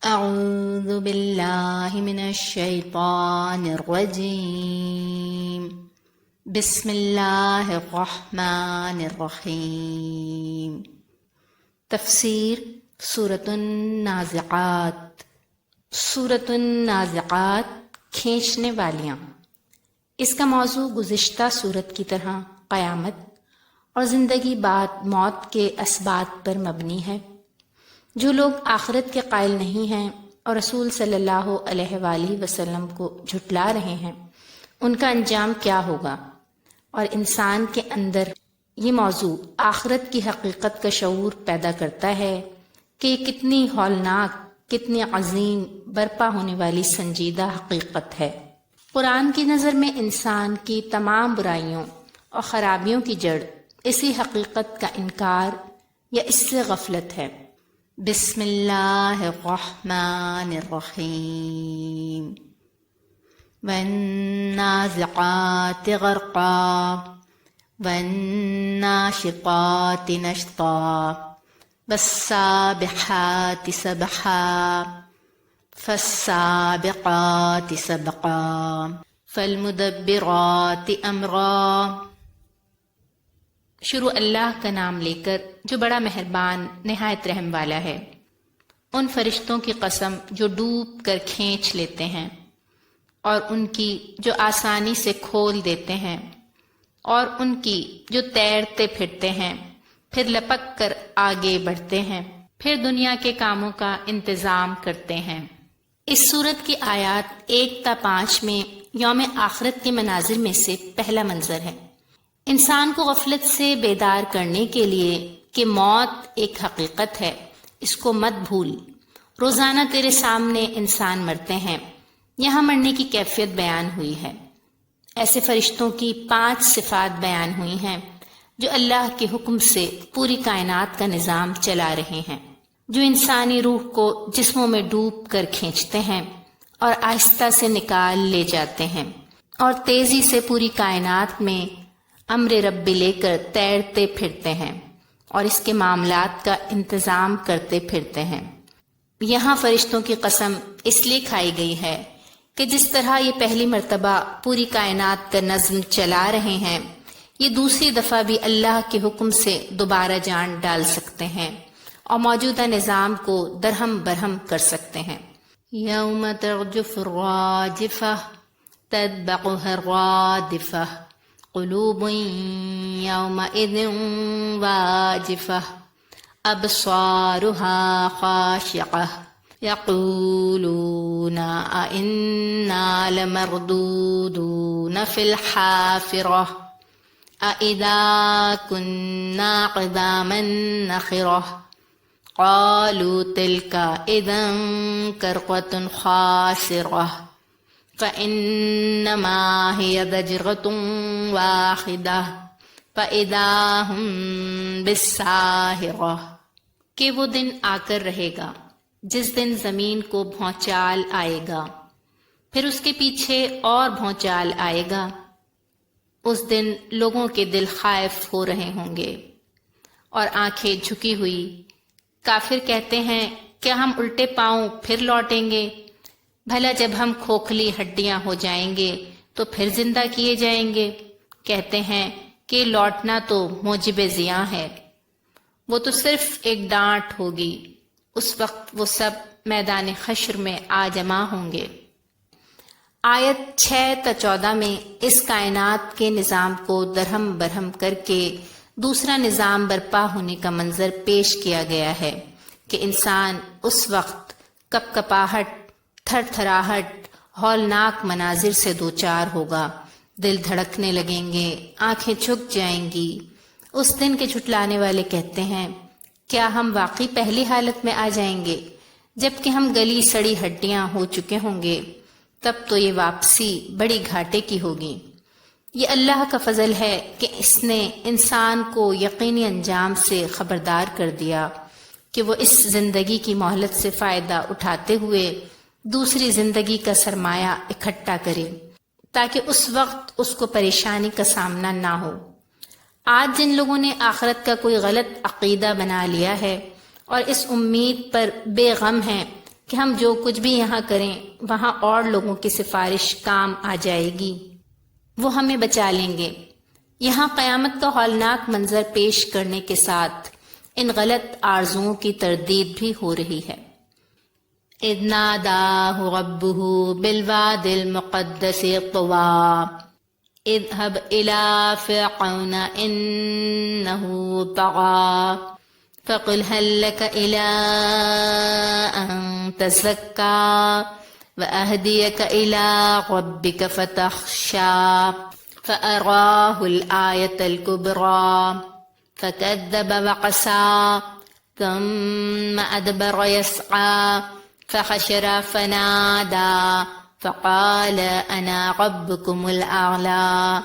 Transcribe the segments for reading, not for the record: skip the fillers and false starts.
اعوذ باللہ من الشیطان الرجیم بسم اللہ الرحمن الرحیم۔ تفسیر سورۃ النازعات۔ سورۃ النازعات کھینچنے والیاں۔ اس کا موضوع گزشتہ سورت کی طرح قیامت اور زندگی بعد موت کے اسبات پر مبنی ہے۔ جو لوگ آخرت کے قائل نہیں ہیں اور رسول صلی اللہ علیہ وآلہ وسلم کو جھٹلا رہے ہیں، ان کا انجام کیا ہوگا، اور انسان کے اندر یہ موضوع آخرت کی حقیقت کا شعور پیدا کرتا ہے کہ یہ کتنی ہولناک، کتنی عظیم، برپا ہونے والی سنجیدہ حقیقت ہے۔ قرآن کی نظر میں انسان کی تمام برائیوں اور خرابیوں کی جڑ اسی حقیقت کا انکار یا اس سے غفلت ہے۔ بسم اللہ الرحمن الرحیم۔ والنازعات غرقا والناشطات نشطا والسابحات سبحا فالسابقات سبقا فالمدبرات امرا۔ شروع اللہ کا نام لے کر جو بڑا مہربان نہایت رحم والا ہے۔ ان فرشتوں کی قسم جو ڈوب کر کھینچ لیتے ہیں اور ان کی جو آسانی سے کھول دیتے ہیں، اور ان کی جو تیرتے پھرتے ہیں، پھر لپک کر آگے بڑھتے ہیں، پھر دنیا کے کاموں کا انتظام کرتے ہیں۔ اس سورت کی آیات 1 تا 5 میں یوم آخرت کے مناظر میں سے پہلا منظر ہے۔ انسان کو غفلت سے بیدار کرنے کے لیے کہ موت ایک حقیقت ہے، اس کو مت بھول، روزانہ تیرے سامنے انسان مرتے ہیں، یہاں مرنے کی کیفیت بیان ہوئی ہے۔ ایسے فرشتوں کی 5 صفات بیان ہوئی ہیں جو اللہ کے حکم سے پوری کائنات کا نظام چلا رہے ہیں، جو انسانی روح کو جسموں میں ڈوب کر کھینچتے ہیں اور آہستہ سے نکال لے جاتے ہیں، اور تیزی سے پوری کائنات میں امر رب لے کر تیرتے پھرتے ہیں اور اس کے معاملات کا انتظام کرتے پھرتے ہیں۔ یہاں فرشتوں کی قسم اس لیے کھائی گئی ہے کہ جس طرح یہ پہلی مرتبہ پوری کائنات کا نظم چلا رہے ہیں، یہ دوسری دفعہ بھی اللہ کے حکم سے دوبارہ جان ڈال سکتے ہیں اور موجودہ نظام کو درہم برہم کر سکتے ہیں۔ یوم ترجف الراجفہ تتبعها الرادفہ قلوب یومئذ واجفة أبصارها خاشعة يقولون أئنا لمردودون في الحافرة أئذا كنا عظاما نخرة قالوا تلك إذا كرة خاسرة فإنما هي زجرة واحدة فإذا هم بالساہرة۔ کہ وہ دن آ کر رہے گا جس دن زمین کو بھونچال آئے گا، پھر اس کے پیچھے اور بھونچال آئے گا۔ اس دن لوگوں کے دل خائف ہو رہے ہوں گے اور آنکھیں جھکی ہوئی۔ کافر کہتے ہیں کیا ہم الٹے پاؤں پھر لوٹیں گے؟ بھلا جب ہم کھوکھلی ہڈیاں ہو جائیں گے تو پھر زندہ کیے جائیں گے؟ کہتے ہیں کہ لوٹنا تو موجب زیاں ہے، وہ تو صرف ایک ڈانٹ ہوگی، اس وقت وہ سب میدان حشر میں آ جمع ہوں گے۔ آیت 6 تا 14 میں اس کائنات کے نظام کو درہم برہم کر کے دوسرا نظام برپا ہونے کا منظر پیش کیا گیا ہے کہ انسان اس وقت کپ کپاہٹ، تھر تھراہٹ، ہولناک مناظر سے دوچار ہوگا، دل دھڑکنے لگیں گے، آنکھیں جھک جائیں گی۔ اس دن کے جھٹلانے والے کہتے ہیں کیا ہم واقعی پہلی حالت میں آ جائیں گے جبکہ ہم گلی سڑی ہڈیاں ہو چکے ہوں گے؟ تب تو یہ واپسی بڑی گھاٹے کی ہوگی۔ یہ اللہ کا فضل ہے کہ اس نے انسان کو یقینی انجام سے خبردار کر دیا کہ وہ اس زندگی کی مہلت سے فائدہ اٹھاتے ہوئے دوسری زندگی کا سرمایہ اکٹھا کرے تاکہ اس وقت اس کو پریشانی کا سامنا نہ ہو۔ آج جن لوگوں نے آخرت کا کوئی غلط عقیدہ بنا لیا ہے اور اس امید پر بے غم ہیں کہ ہم جو کچھ بھی یہاں کریں وہاں اور لوگوں کی سفارش کام آ جائے گی، وہ ہمیں بچا لیں گے۔ یہاں قیامت کا ہولناک منظر پیش کرنے کے ساتھ ان غلط آرزوؤں کی تردید بھی ہو رہی ہے۔ اذ ناداہ ربہ بالواد المقدس طوی اذهب إلى فرعون إنه طغى فقل هل لك إلى أن تزكى وأهديك إلى ربك فتخشى فأراه الآية الكبرى فكذب وقسى ثم أدبر يسعى فحشر فنادى فقال أنا ربكم الأعلى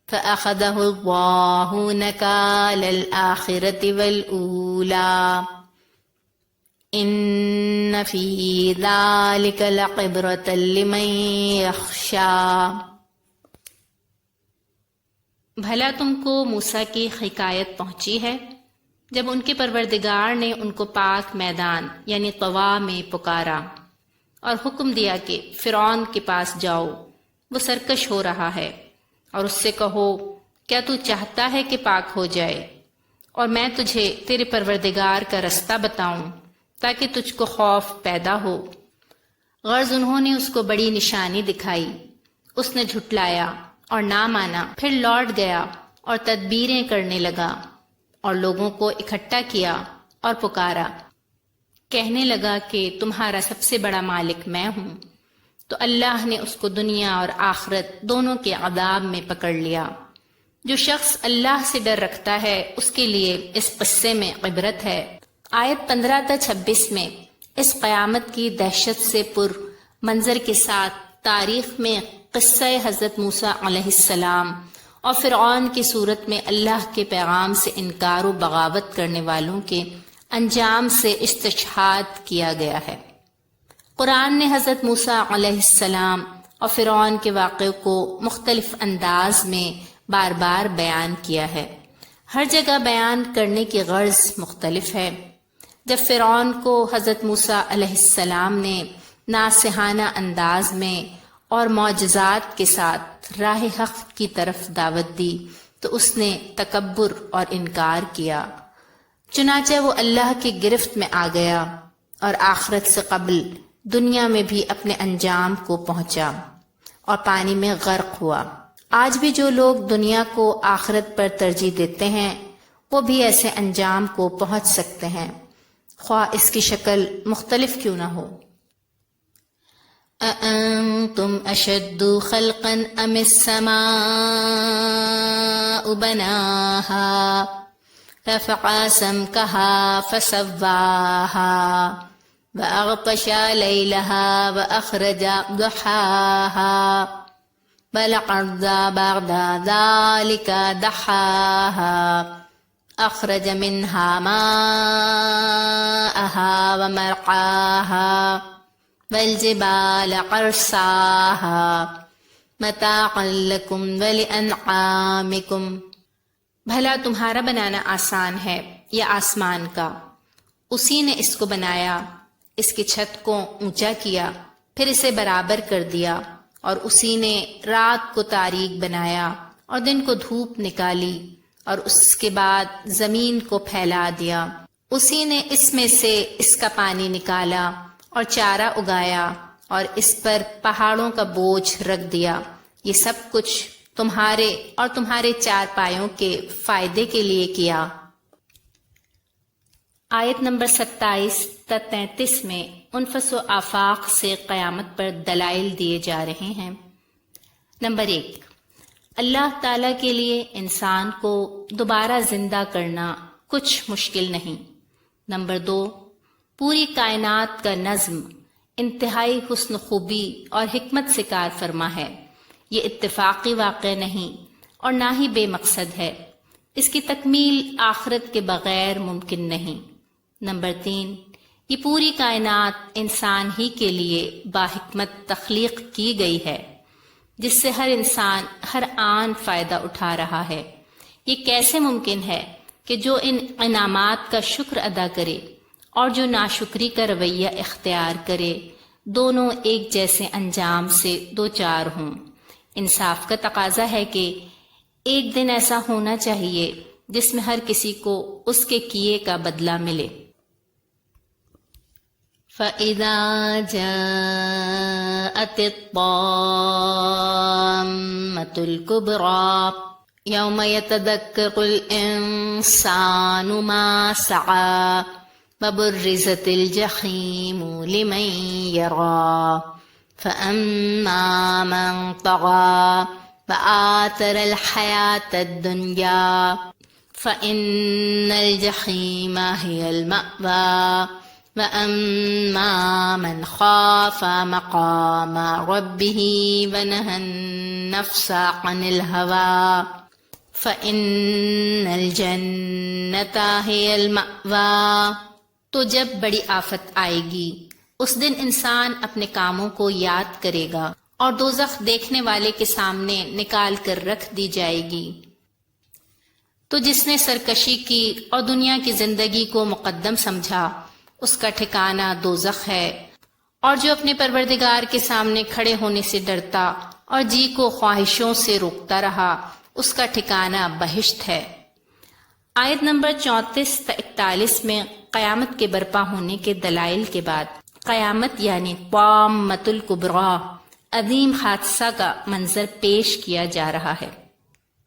فأخذه الله نكال الآخرة والأولى إن في ذلك لعبرة لمن يخشى۔ بھلا تم کو موسیٰ کی حکایت پہنچی ہے جب ان کے پروردگار نے ان کو پاک میدان یعنی طوا میں پکارا اور حکم دیا کہ فرعون کے پاس جاؤ، وہ سرکش ہو رہا ہے، اور اس سے کہو کیا تو چاہتا ہے کہ پاک ہو جائے اور میں تجھے تیرے پروردگار کا رستہ بتاؤں تاکہ تجھ کو خوف پیدا ہو۔ غرض انہوں نے اس کو بڑی نشانی دکھائی، اس نے جھٹلایا اور نہ مانا، پھر لوٹ گیا اور تدبیریں کرنے لگا اور لوگوں کو اکٹھا کیا اور پکارا، کہنے لگا کہ تمہارا سب سے بڑا مالک میں ہوں۔ تو اللہ نے اس کو دنیا اور آخرت دونوں کے عذاب میں پکڑ لیا۔ جو شخص اللہ سے ڈر رکھتا ہے اس کے لیے اس قصے میں عبرت ہے۔ آیت 15 تا 26 میں اس قیامت کی دہشت سے پر منظر کے ساتھ تاریخ میں قصہ حضرت موسیٰ علیہ السلام اور فرعون کی صورت میں اللہ کے پیغام سے انکار و بغاوت کرنے والوں کے انجام سے استشہاد کیا گیا ہے۔ قرآن نے حضرت موسیٰ علیہ السلام اور فرعون کے واقعے کو مختلف انداز میں بار بار بیان کیا ہے۔ ہر جگہ بیان کرنے کی غرض مختلف ہے۔ جب فرعون کو حضرت موسیٰ علیہ السلام نے ناصحانہ انداز میں اور معجزات کے ساتھ راہ حق کی طرف دعوت دی تو اس نے تکبر اور انکار کیا، چنانچہ وہ اللہ کی گرفت میں آ گیا اور آخرت سے قبل دنیا میں بھی اپنے انجام کو پہنچا اور پانی میں غرق ہوا۔ آج بھی جو لوگ دنیا کو آخرت پر ترجیح دیتے ہیں وہ بھی ایسے انجام کو پہنچ سکتے ہیں، خواہ اس کی شکل مختلف کیوں نہ ہو۔ أأنتم أشد خلقا أم السماء بناها رفع سمكها فسواها وأغطش ليلها وأخرج ضحاها والأرض بعد ذلك دحاها أخرج منها ماءها ومرعاها والجبال أرساها متاعا لكم ولأنعامكم۔ بھلا تمہارا بنانا آسان ہے یا آسمان کا؟ اسی نے اس کو بنایا، اس کی چھت کو اونچا کیا، پھر اسے برابر کر دیا، اور اسی نے رات کو تاریک بنایا اور دن کو دھوپ نکالی، اور اس کے بعد زمین کو پھیلا دیا۔ اسی نے اس میں سے اس کا پانی نکالا اور چارہ اگایا اور اس پر پہاڑوں کا بوجھ رکھ دیا۔ یہ سب کچھ تمہارے اور تمہارے چار پایوں کے فائدے کے لیے کیا۔ آیت نمبر 27 تا 33 میں انفس و آفاق سے قیامت پر دلائل دیے جا رہے ہیں۔ نمبر 1، اللہ تعالیٰ کے لیے انسان کو دوبارہ زندہ کرنا کچھ مشکل نہیں۔ نمبر 2، پوری کائنات کا نظم انتہائی حسن خوبی اور حکمت سے کار فرما ہے۔ یہ اتفاقی واقع نہیں اور نہ ہی بے مقصد ہے، اس کی تکمیل آخرت کے بغیر ممکن نہیں۔ نمبر 3، یہ پوری کائنات انسان ہی کے لیے باحکمت تخلیق کی گئی ہے، جس سے ہر انسان ہر آن فائدہ اٹھا رہا ہے۔ یہ کیسے ممکن ہے کہ جو ان انعامات کا شکر ادا کرے اور جو ناشکری کا رویہ اختیار کرے دونوں ایک جیسے انجام سے دوچار ہوں۔ انصاف کا تقاضا ہے کہ ایک دن ایسا ہونا چاہیے جس میں ہر کسی کو اس کے کیے کا بدلہ ملے۔ فَإِذَا جَاءَتِ الطَّامَّةُ الْكُبْرَى يَوْمَ يَتَذَكَّرُ الْإِنسَانُ مَا سَعَى وَبُرِّزَتِ الْجَحِيمُ لِمَن يَرَى فَأَمَّا مَن طَغَى وَآثَرَ الْحَيَاةَ الدُّنْيَا فَإِنَّ الْجَحِيمَ هِيَ الْمَأْوَى وَأَمَّا مَنْ خَافَ مَقَامَ رَبِّهِ وَنَهَى النَّفْسَ عَنِ الْهَوَى فَإِنَّ الْجَنَّةَ هِيَ الْمَأْوَى۔ تو جب بڑی آفت آئے گی اس دن انسان اپنے کاموں کو یاد کرے گا اور دوزخ دیکھنے والے کے سامنے نکال کر رکھ دی جائے گی۔ تو جس نے سرکشی کی اور دنیا کی زندگی کو مقدم سمجھا اس کا ٹھکانہ دوزخ ہے، اور جو اپنے پروردگار کے سامنے کھڑے ہونے سے ڈرتا اور جی کو خواہشوں سے روکتا رہا اس کا ٹھکانہ بہشت ہے۔ آیت نمبر 34 تا 41 میں قیامت کے برپا ہونے کے دلائل کے بعد قیامت یعنی طامۃ الکبریٰ عظیم حادثہ کا منظر پیش کیا جا رہا ہے،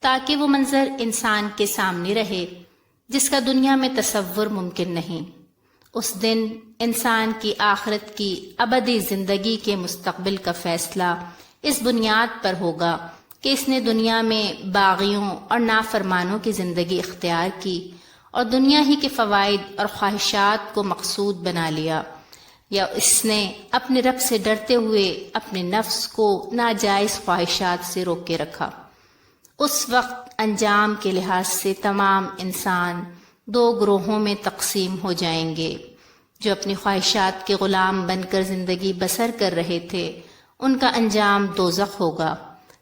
تاکہ وہ منظر انسان کے سامنے رہے جس کا دنیا میں تصور ممکن نہیں۔ اس دن انسان کی آخرت کی ابدی زندگی کے مستقبل کا فیصلہ اس بنیاد پر ہوگا کہ اس نے دنیا میں باغیوں اور نافرمانوں کی زندگی اختیار کی اور دنیا ہی کے فوائد اور خواہشات کو مقصود بنا لیا، یا اس نے اپنے رب سے ڈرتے ہوئے اپنے نفس کو ناجائز خواہشات سے روک کے رکھا۔ اس وقت انجام کے لحاظ سے تمام انسان دو گروہوں میں تقسیم ہو جائیں گے۔ جو اپنی خواہشات کے غلام بن کر زندگی بسر کر رہے تھے ان کا انجام دوزخ ہوگا،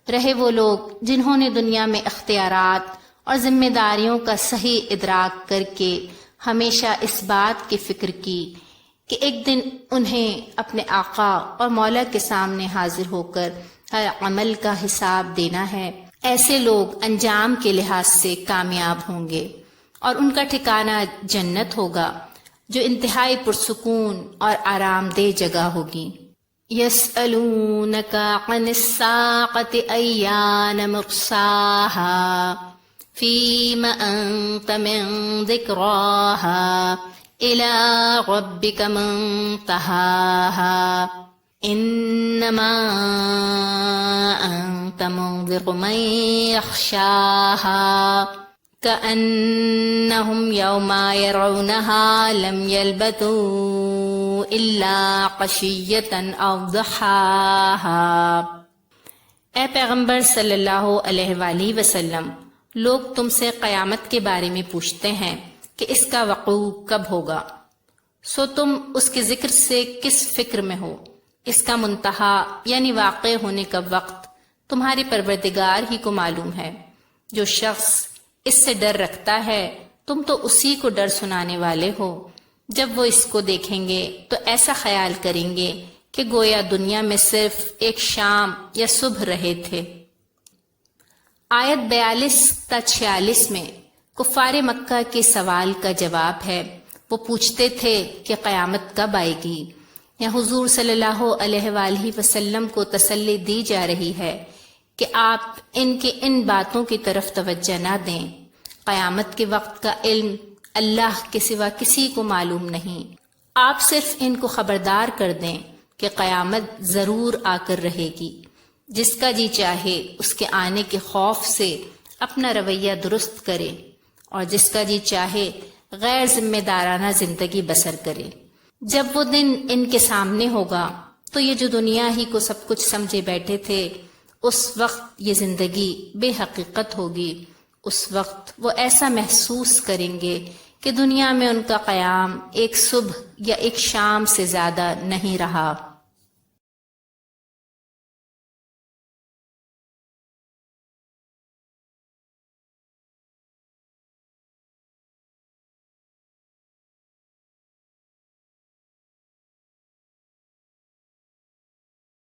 رہے وہ لوگ جنہوں نے دنیا میں اختیارات اور ذمہ داریوں کا صحیح ادراک کر کے ہمیشہ اس بات کی فکر کی کہ ایک دن انہیں اپنے آقا اور مولا کے سامنے حاضر ہو کر ہر عمل کا حساب دینا ہے، ایسے لوگ انجام کے لحاظ سے کامیاب ہوں گے اور ان کا ٹھکانہ جنت ہوگا جو انتہائی پرسکون اور آرام دہ جگہ ہوگی۔ یسألونک عن الساعۃ ایان مرساها فیم انت من ذکراها الی ربک منتہاها انما انت منذر من یخشاها كأنهم يوم يرونها لم يلبثوا إلا عشية أو ضحاها۔ اے پیغمبر صلی اللہ علیہ وآلہ وسلم، لوگ تم سے قیامت کے بارے میں پوچھتے ہیں کہ اس کا وقوع کب ہوگا، سو تم اس کے ذکر سے کس فکر میں ہو؟ اس کا منتہا یعنی واقع ہونے کا وقت تمہارے پروردگار ہی کو معلوم ہے۔ جو شخص اس سے ڈر رکھتا ہے تم تو اسی کو ڈر سنانے والے ہو۔ جب وہ اس کو دیکھیں گے تو ایسا خیال کریں گے کہ گویا دنیا میں صرف ایک شام یا صبح رہے تھے۔ آیت 42 تا 46 میں کفار مکہ کے سوال کا جواب ہے۔ وہ پوچھتے تھے کہ قیامت کب آئے گی، یا حضور صلی اللہ علیہ وآلہ وسلم کو تسلی دی جا رہی ہے کہ آپ ان کے ان باتوں کی طرف توجہ نہ دیں۔ قیامت کے وقت کا علم اللہ کے سوا کسی کو معلوم نہیں، آپ صرف ان کو خبردار کر دیں کہ قیامت ضرور آ کر رہے گی۔ جس کا جی چاہے اس کے آنے کے خوف سے اپنا رویہ درست کرے، اور جس کا جی چاہے غیر ذمہ دارانہ زندگی بسر کرے۔ جب وہ دن ان کے سامنے ہوگا تو یہ جو دنیا ہی کو سب کچھ سمجھے بیٹھے تھے، اس وقت یہ زندگی بے حقیقت ہوگی۔ اس وقت وہ ایسا محسوس کریں گے کہ دنیا میں ان کا قیام ایک صبح یا ایک شام سے زیادہ نہیں رہا۔